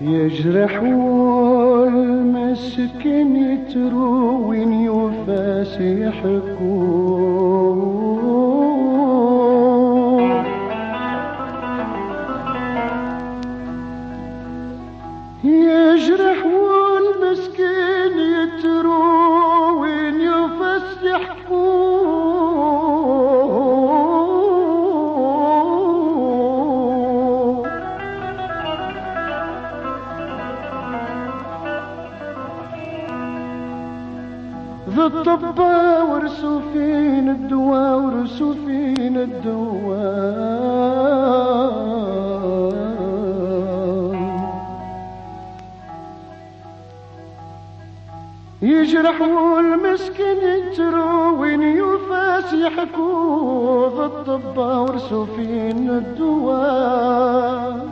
يجرح والمسكين يتروين يفاس يحكون يجرح والمسكين يتروين يفاس يحكون ذا الطبا ورسوا فين الدواء ورسوا فين الدواء يجرحوا المسكين يتروين يفاس يحكوا ذا الطبا ورسوا فين الدواء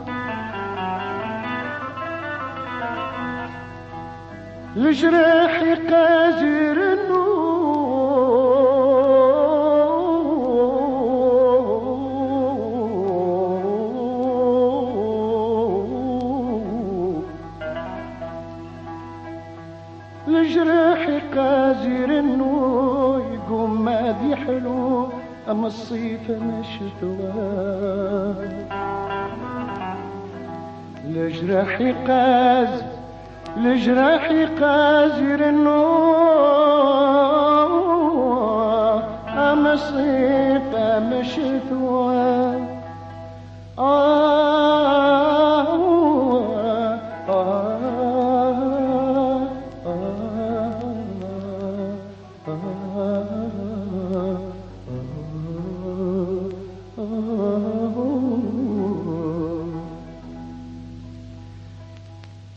الجراح قادر الجراح قادر انه يقوم ما ذي حلو اما الصيف مش ثواب الجراح قادر الجراح قادر النور أما الصيف مش ثواب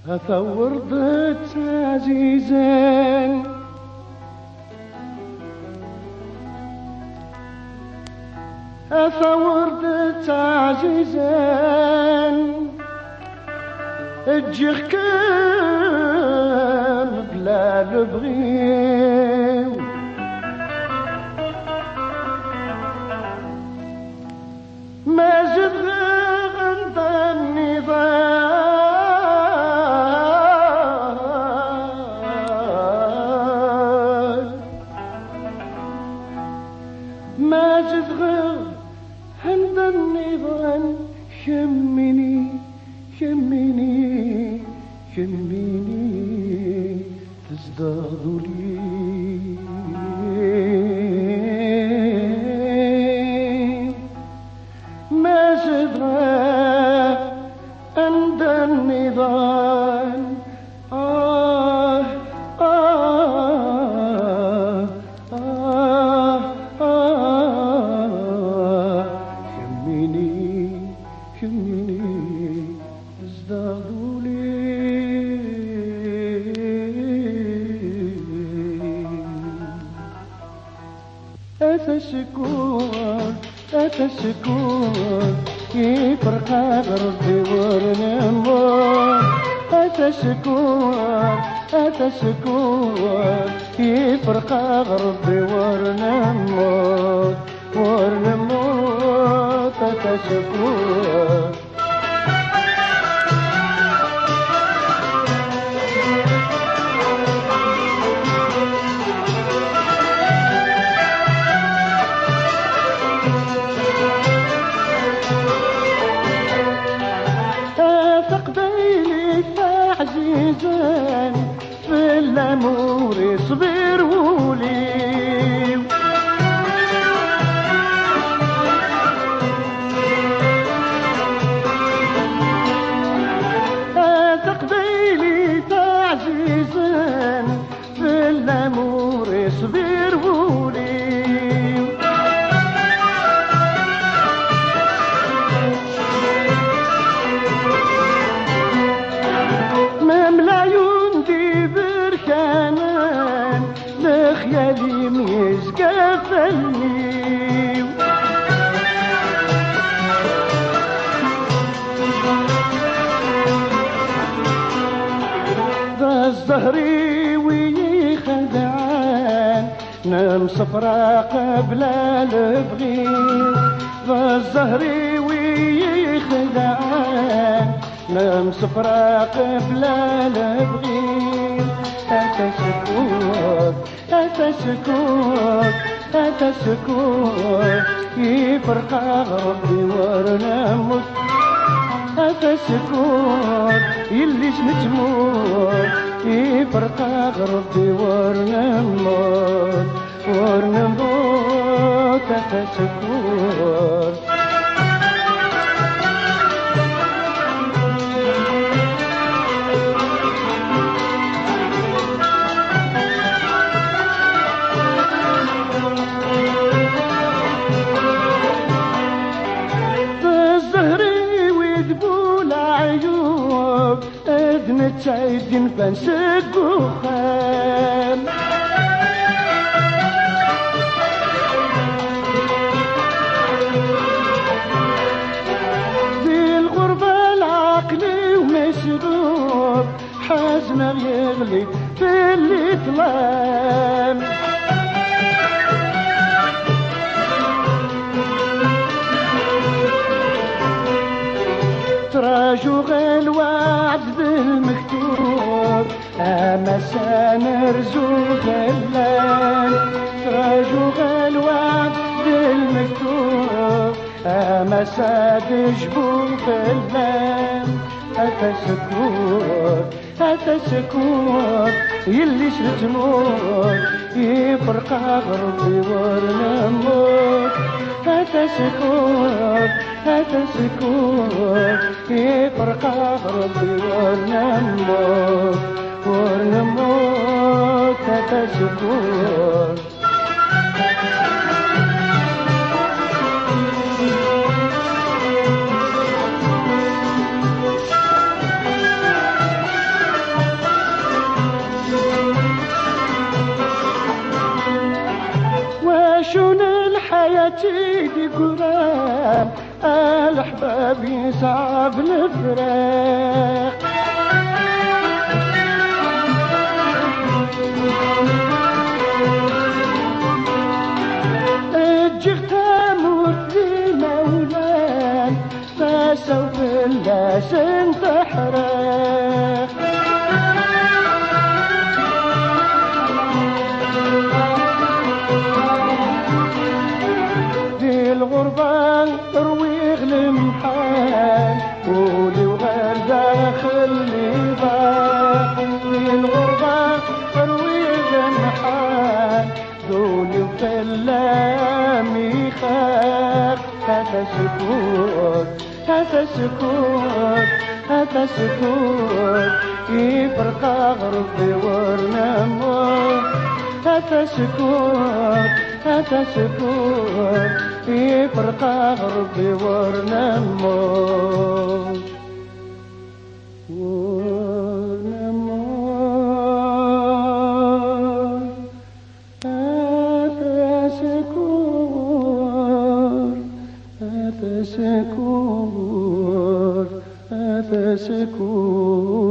أثور ضد عزيزا أثور ضد عزيزا اجيخ كان بلا لبغيو ما زد عند النظام ما تتغير عند النظام شمني شمني شمني تزداد لي ما تتغير عند النظام أتى السكون يفرق ربي ورنمور أتى السكون يفرق ربي ورنمور أتى السكون عزيزان في الأمور صبروا لي تقبيلي تعزيزان في الأمور صبروا لي خيالي ميزقفلني ذا الزهري ويخدعان نام صفرا قبل البغي ذا الزهري ويخدعان نمس فراق بلا نبغي هذا سكوت هذا سكوت هذا سكوت يفرق ربي ورنموت هذا سكوت يلي نتموت يفرق ربي ورنموت ورنموت هذا سكوت نتعيد نفنسك وخام في الغربة العقلي ومشغوب حزنا يغلي في اللي ظلام تراجو غير الوعد بالمكتوب أما سنرجو غلان تراجو غير الوعد بالمكتوب أما سادجبو غلان هذا سكوت هذا سكوت يلي شتموت يفرق غربي ورنموت هذا سكوت هذا سكوت يفرق ربي ورنموت ورنموت هذا سكوت وشون الحياة دي قرام الأحباب يصعب الفراق الجغت أموت في مولاي فسوف اللسان تحرق في الغربة رويغ المحال قولي وغير داخل نضاق في الغربة رويغ المحال قولي وكلامي خاف هذا سكوت هذا سكوت هذا سكوت يفرق غربي ورنموت هذا سكوت هذا سكوت يفرق غربي ورنموت ورنموت هذا سكوت هذا سكوت هذا سكوت